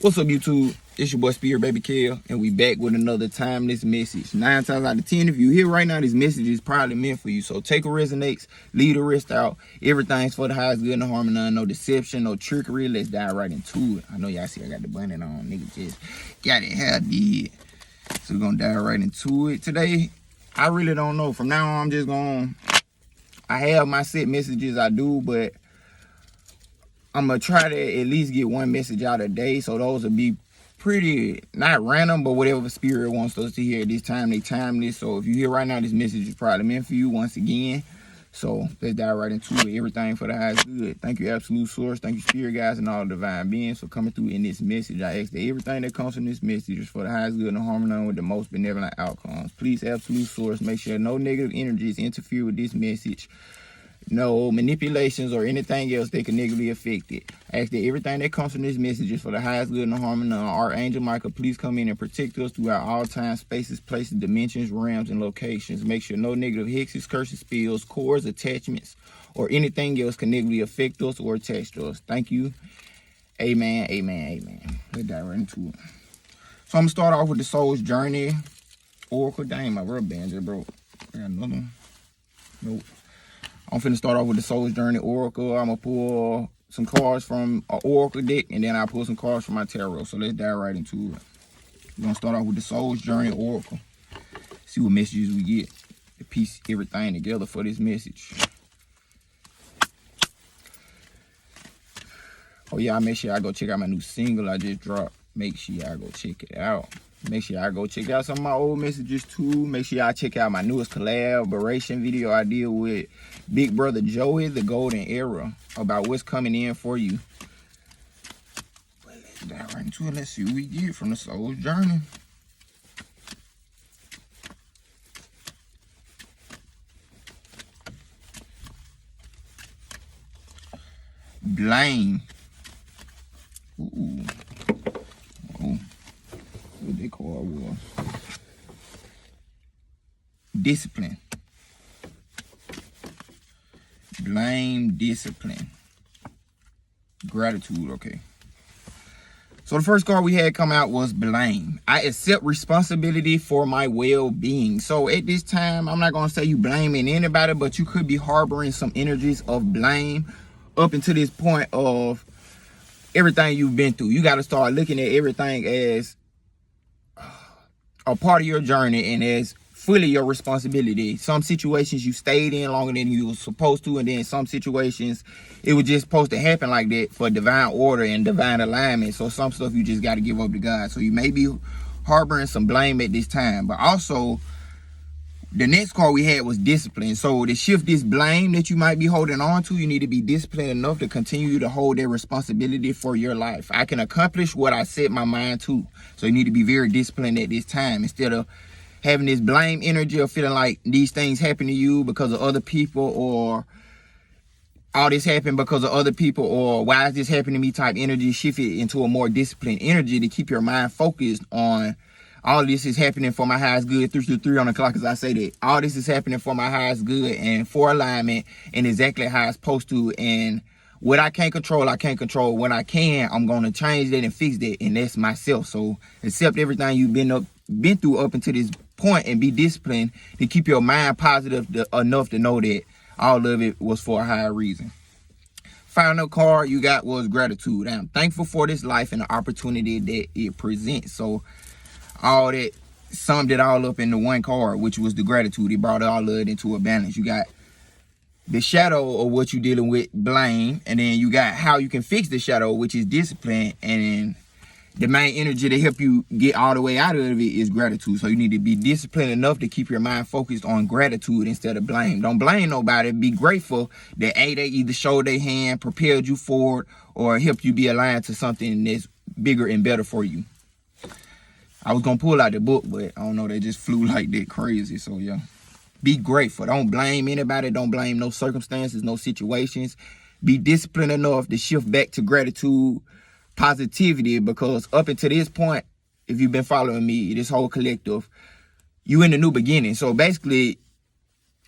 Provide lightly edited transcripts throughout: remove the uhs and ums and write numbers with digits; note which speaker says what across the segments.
Speaker 1: What's up, YouTube? It's your boy Spirit Baby Kel, and we back with another timeless message. 9 times out of 10, if you hear right now, this message is probably meant for you. So take a resonates, leave the rest out. Everything's for the highest good and the harm and none. No deception, no trickery. Let's dive right into it. I know y'all see I got the bunny on. Nigga just got it how did. So we're gonna dive right into it. Today, I really don't know. From now on, I'm just gonna... I have my set messages I do, but I'm gonna try to at least get one message out a day, so those will be pretty, not random, but whatever Spirit wants us to hear at this time, they timeless. So if you hear right now, this message is probably meant for you once again. So let's dive right into it. Everything for the highest good. Thank you, Absolute Source. Thank you, Spirit guys and all divine beings for coming through in this message. I ask that everything that comes from this message is for the highest good and harmony with the most benevolent outcomes. Please, Absolute Source, make sure no negative energies interfere with this message. No manipulations or anything else that can negatively affect it. I ask that everything that comes from this message is for the highest good and the harmony. Archangel Michael, please come in and protect us throughout all time, spaces, places, dimensions, realms, and locations. Make sure no negative hexes, curses, spells, cords, attachments, or anything else can negatively affect us or attach to us. Thank you. Amen, amen, amen. Let's dive right into it. So I'm going to start off with the Soul's Journey Oracle. Dang, my rubber band just broke. I got another one. Nope. I'm finna start off with the Soul's Journey Oracle. I'm gonna pull some cards from an Oracle deck, and then I'll pull some cards from my tarot. So let's dive right into it. We're gonna start off with the Soul's Journey Oracle. See what messages we get to piece everything together for this message. Oh yeah, make sure I go check out my new single I just dropped. Make sure I go check it out. Make sure I go check out some of my old messages too. Make sure y'all check out my newest collaboration video I did with Big Brother Joey, The Golden Era, about what's coming in for you. But let's dive right into it. Let's see what we get from the Soul's Journey. Blame. Ooh. Oh. What they call it was. Discipline. Blame, discipline. Gratitude, okay. So the first card we had come out was blame. I accept responsibility for my well-being. So at this time, I'm not going to say you blaming anybody, but you could be harboring some energies of blame up until this point of everything you've been through. You got to start looking at everything as a part of your journey and as fully your responsibility. Some situations you stayed in longer than you were supposed to, and then some situations it was just supposed to happen like that for divine order and divine alignment. So some stuff you just got to give up to God. So you may be harboring some blame at this time, but also the next card we had was discipline. So to shift this blame that you might be holding on to, you need to be disciplined enough to continue to hold that responsibility for your life. I can accomplish what I set my mind to. So you need to be very disciplined at this time. Instead of having this blame energy or feeling like these things happen to you because of other people, or all this happened because of other people, or why is this happening to me type energy, shift it into a more disciplined energy to keep your mind focused on all this is happening for my highest good. 3 to 3 on the clock, as I say that. All this is happening for my highest good and for alignment and exactly how it's supposed to. And what I can't control, I can't control. When I can, I'm going to change that and fix that. And that's myself. So accept everything you've been through up until this point and be disciplined to keep your mind positive enough to know that all of it was for a higher reason. Final card you got was gratitude. I'm thankful for this life and the opportunity that it presents. So all that summed it all up into one card, which was the gratitude. It brought all of it into a balance. You got the shadow of what you're dealing with, blame, and then you got how you can fix the shadow, which is discipline, and then the main energy to help you get all the way out of it is gratitude. So you need to be disciplined enough to keep your mind focused on gratitude instead of blame. Don't blame nobody. Be grateful that A, they either showed their hand, propelled you forward, or helped you be aligned to something that's bigger and better for you. I was going to pull out the book, but I don't know, they just flew like that crazy. So, yeah. Be grateful. Don't blame anybody. Don't blame no circumstances, no situations. Be disciplined enough to shift back to gratitude, positivity, because up until this point, if you've been following me, this whole collective, you in the new beginning. So, basically,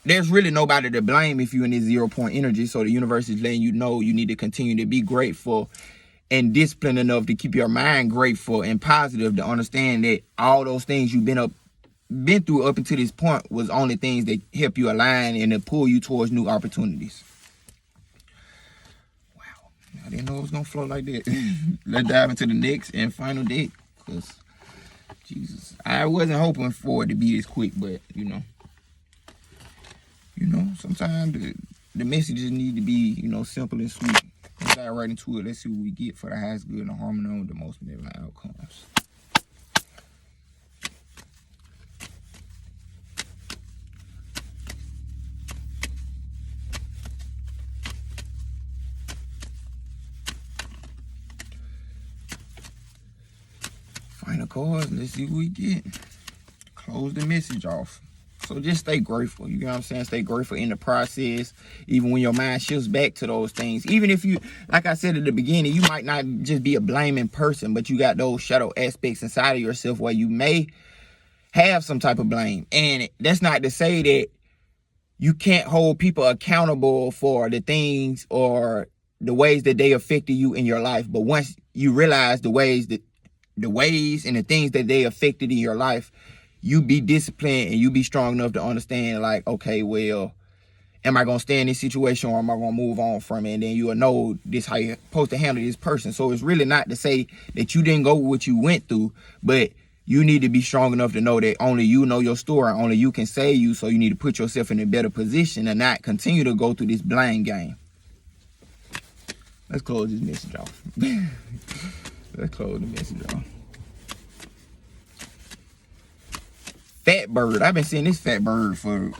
Speaker 1: there's really nobody to blame if you're in this 0 point energy. So, the universe is letting you know you need to continue to be grateful and disciplined enough to keep your mind grateful and positive to understand that all those things you've been through up until this point was only things that help you align and to pull you towards new opportunities. Wow, I didn't know it was gonna flow like that. Let's dive into the next and final deck, because Jesus, I wasn't hoping for it to be this quick, but you know, sometimes the messages need to be, simple and sweet. Let's dive right into it. Let's see what we get for the highest good and the harmony with the most benevolent outcomes. Final cards. Let's see what we get. Close the message off. So just stay grateful. You know what I'm saying? Stay grateful in the process. Even when your mind shifts back to those things. Even if you, like I said at the beginning, you might not just be a blaming person, but you got those shadow aspects inside of yourself where you may have some type of blame. And that's not to say that you can't hold people accountable for the things or the ways that they affected you in your life. But once you realize the ways and the things that they affected in your life, you be disciplined and you be strong enough to understand, like, okay, well, am I going to stay in this situation or am I going to move on from it? And then you'll know this how you're supposed to handle this person. So it's really not to say that you didn't go with what you went through, but you need to be strong enough to know that only you know your story, only you can save you. So you need to put yourself in a better position and not continue to go through this blame game. Let's close this message off. Let's close the message off. Fat bird. I've been seeing this fat bird for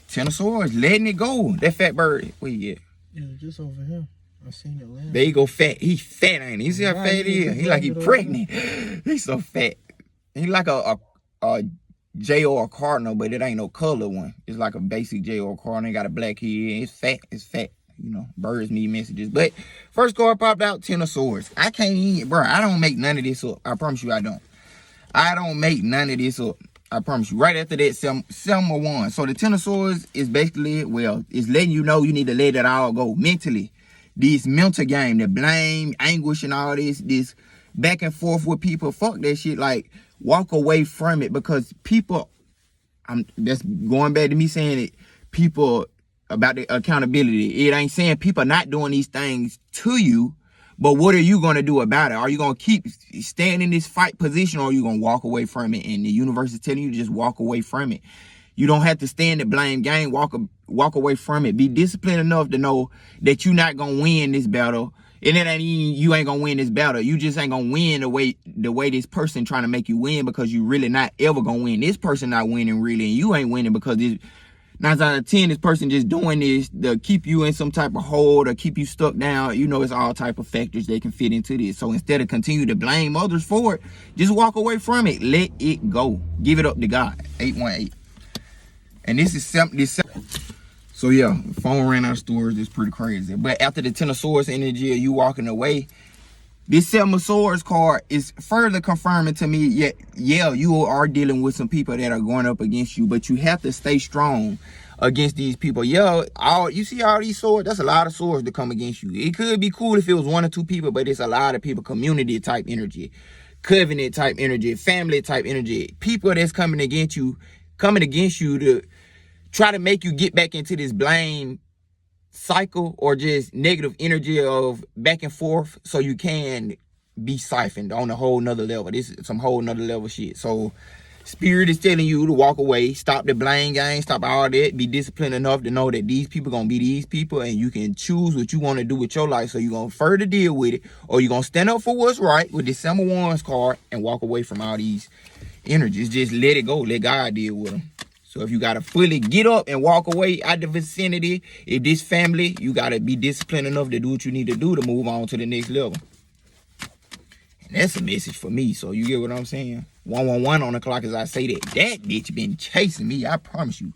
Speaker 1: 10 of swords, letting it go. That fat bird, where you at?
Speaker 2: Yeah, just over here. I seen it land.
Speaker 1: There you go, fat. He fat, ain't he? You see how fat he is? He like he pregnant. He's so fat. He like a J.R. Cardinal, but it ain't no color one. It's like a basic J.R. Cardinal. It got a black head. It's fat. It's fat. Birds need messages. But first card popped out, 10 of swords. I can't eat, bro. I don't make none of this up. I promise you I don't. I don't make none of this up. I promise you. Right after that, Selma won. So the 10 of swords is basically, it's letting you know you need to let it all go mentally. This mental game, the blame, anguish, and all this back and forth with people. Fuck that shit. Like, walk away from it, because people, that's going back to me saying it, people about the accountability. It ain't saying people not doing these things to you, but what are you going to do about it? Are you going to keep staying in this fight position, or are you going to walk away from it? And the universe is telling you to just walk away from it. You don't have to stay in the blame game. Walk away from it. Be disciplined enough to know that you're not going to win this battle. And it ain't even you ain't going to win this battle. You just ain't going to win the way this person trying to make you win, because you really not ever going to win. This person not winning really, and you ain't winning because 9 out of 10, this person just doing this to keep you in some type of hold or keep you stuck down. It's all type of factors that can fit into this. So instead of continue to blame others for it, just walk away from it. Let it go. Give it up to God. 818. And this is something. So yeah, phone ran out of storage. It's pretty crazy. But after the 10 of swords energy of you walking away, this 7 of swords card is further confirming to me, yeah, you are dealing with some people that are going up against you, but you have to stay strong against these people. Yeah, you see all these swords? That's a lot of swords to come against you. It could be cool if it was 1 or 2 people, but it's a lot of people. Community type energy, covenant type energy, family type energy. People that's coming against you to try to make you get back into this blame cycle or just negative energy of back and forth, so you can be siphoned on a whole nother level. This is some whole nother level shit. So spirit is telling you to walk away, stop the blame game, stop all that, be disciplined enough to know that these people gonna be these people, and you can choose what you want to do with your life. So you're gonna further deal with it, or you're gonna stand up for what's right with the December 1's card and walk away from all these energies. Just let it go, let God deal with them. So if you got to fully get up and walk away out the vicinity, if this family, you got to be disciplined enough to do what you need to do to move on to the next level. And that's a message for me. So you get what I'm saying? 111 on the clock as I say that. That bitch been chasing me, I promise you.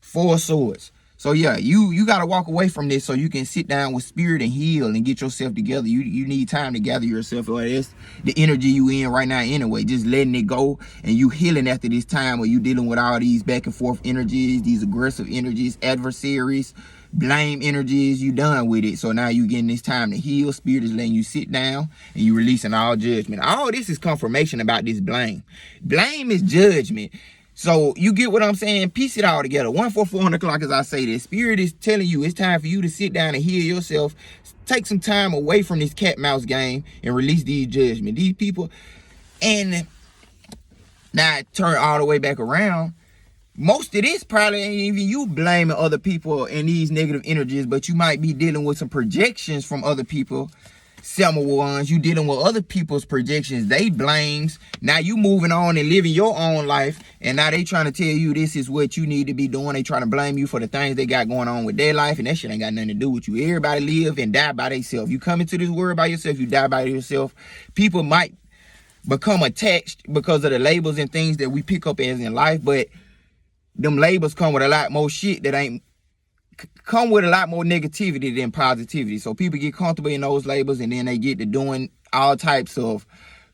Speaker 1: 4 swords. So yeah, you got to walk away from this so you can sit down with spirit and heal and get yourself together. You need time to gather yourself, or that's the energy you in right now anyway. Just letting it go, and you healing after this time where you dealing with all these back and forth energies, these aggressive energies, adversaries, blame energies, you done with it. So now you getting this time to heal. Spirit is letting you sit down and you releasing all judgment. All this is confirmation about this blame. Blame is judgment. So you get what I'm saying? Piece it all together. 144 o'clock, as I say this. Spirit is telling you it's time for you to sit down and heal yourself. Take some time away from this cat mouse game and release these judgment. These people, and now turn all the way back around. Most of this probably ain't even you blaming other people and these negative energies, but you might be dealing with some projections from other people. Similar ones, you dealing with other people's projections, they blames. Now you moving on and living your own life, and now they trying to tell you this is what you need to be doing. They trying to blame you for the things they got going on with their life, and that shit ain't got nothing to do with you. Everybody live and die by themselves. You come into this world by yourself, you die by yourself. People might become attached because of the labels and things that we pick up as in life, but them labels come with a lot more shit that ain't come with a lot more negativity than positivity. So people get comfortable in those labels, and then they get to doing all types of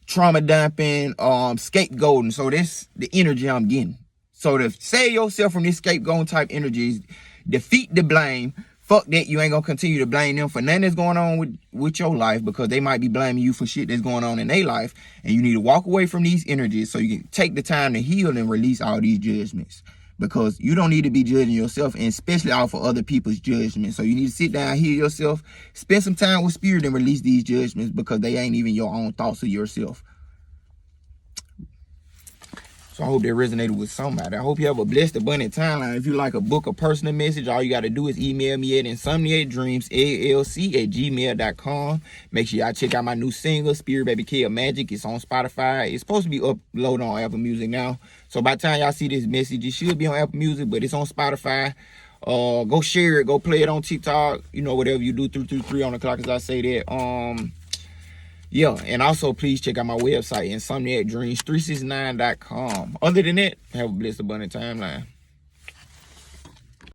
Speaker 1: trauma dumping, scapegoating. So that's the energy I'm getting. So to save yourself from this scapegoating type energies, defeat the blame. Fuck that, you ain't gonna continue to blame them for nothing that's going on with your life, because they might be blaming you for shit that's going on in their life, and you need to walk away from these energies so you can take the time to heal and release all these judgments. Because you don't need to be judging yourself, and especially off of other people's judgments. So you need to sit down, heal yourself, spend some time with spirit, and release these judgments, because they ain't even your own thoughts of yourself. So I hope that resonated with somebody. I hope you have a blessed, abundant timeline. If you like a book or personal message, all you got to do is email me at insomniacdreamsllc@gmail.com. Make sure y'all check out my new single, Spirit Baby K of Magic. It's on Spotify. It's supposed to be uploaded on Apple Music now. So by the time y'all see this message, it should be on Apple Music, but it's on Spotify. Go share it. Go play it on TikTok. You know, whatever you do, 3 on the clock, as I say that. Yeah, and also please check out my website, insomniacdreams369.com. Other than that, have a blessed, abundant timeline.